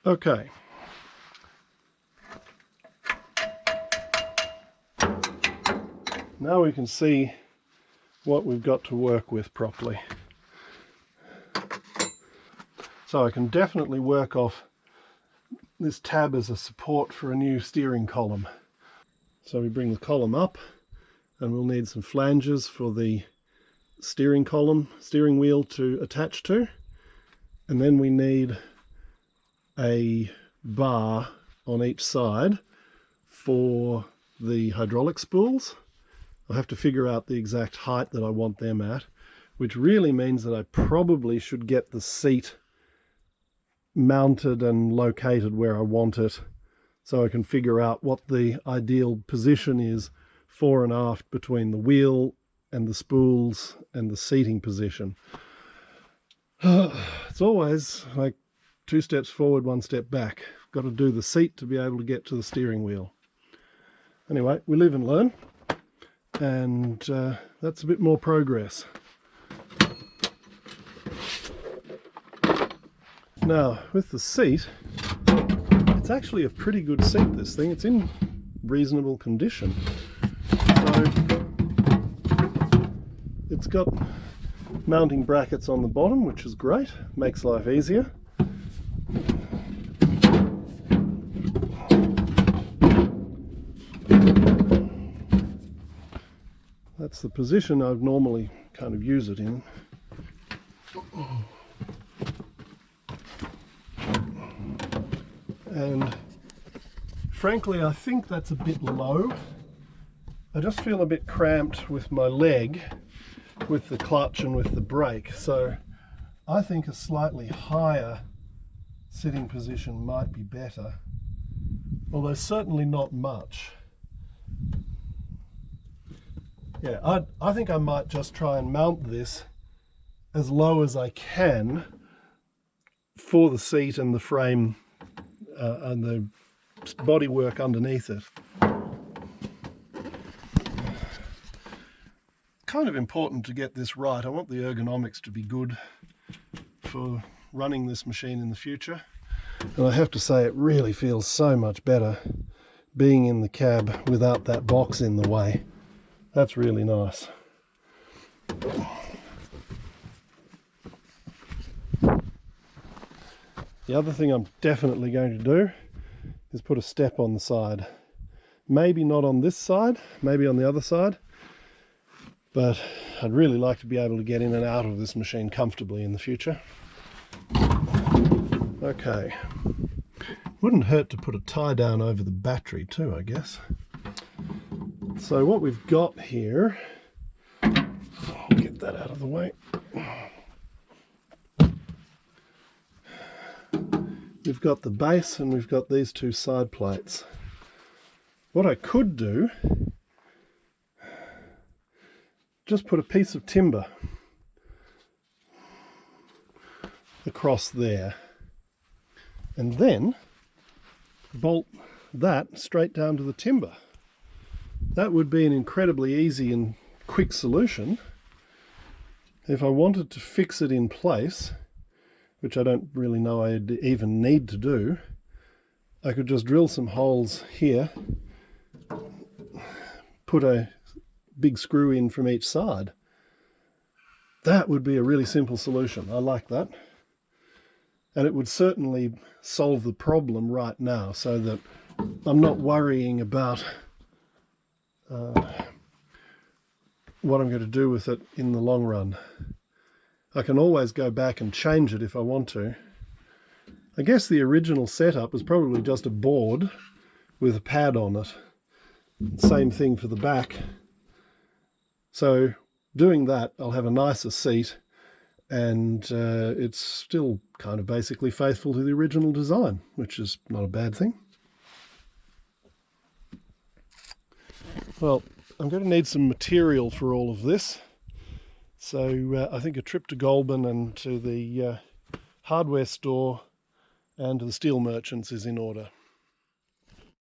Okay. Now we can see what we've got to work with properly. So I can definitely work off this tab as a support for a new steering column. So we bring the column up, and we'll need some flanges for the steering wheel to attach to. And then we need a bar on each side for the hydraulic spools. I'll have to figure out the exact height that I want them at, which really means that I probably should get the seat mounted and located where I want it, so I can figure out what the ideal position is fore and aft between the wheel and the spools and the seating position. It's always like 2 steps forward, 1 step back. Got to do the seat to be able to get to the steering wheel. Anyway, we live and learn, and that's a bit more progress. Now, with the seat, it's actually a pretty good seat, this thing. It's in reasonable condition. So, it's got mounting brackets on the bottom, which is great, makes life easier. That's the position I'd normally kind of use it in. And frankly, I think that's a bit low. I just feel a bit cramped with my leg, with the clutch and with the brake. So I think a slightly higher sitting position might be better, although certainly not much. Yeah, I think I might just try and mount this as low as I can for the seat and the frame and the bodywork underneath it. Kind of important to get this right. I want the ergonomics to be good for running this machine in the future. And I have to say, it really feels so much better being in the cab without that box in the way. That's really nice. The other thing I'm definitely going to do is put a step on the side. Maybe not on this side, maybe on the other side, but I'd really like to be able to get in and out of this machine comfortably in the future. Okay, wouldn't hurt to put a tie down over the battery too, I guess. So what we've got here, I'll get that out of the way. We've got the base and we've got these 2 side plates. What I could do, just put a piece of timber across there and then bolt that straight down to the timber. That would be an incredibly easy and quick solution. If I wanted to fix it in place, which I don't really know I even need to do, I could just drill some holes here, put a big screw in from each side. That would be a really simple solution. I like that. And it would certainly solve the problem right now, so that I'm not worrying about what I'm going to do with it in the long run. I can always go back and change it if I want to. I guess the original setup was probably just a board with a pad on it. Same thing for the back. So doing that, I'll have a nicer seat, and it's still kind of basically faithful to the original design, which is not a bad thing. Well, I'm going to need some material for all of this. So I think a trip to Goulburn and to the hardware store and to the steel merchants is in order.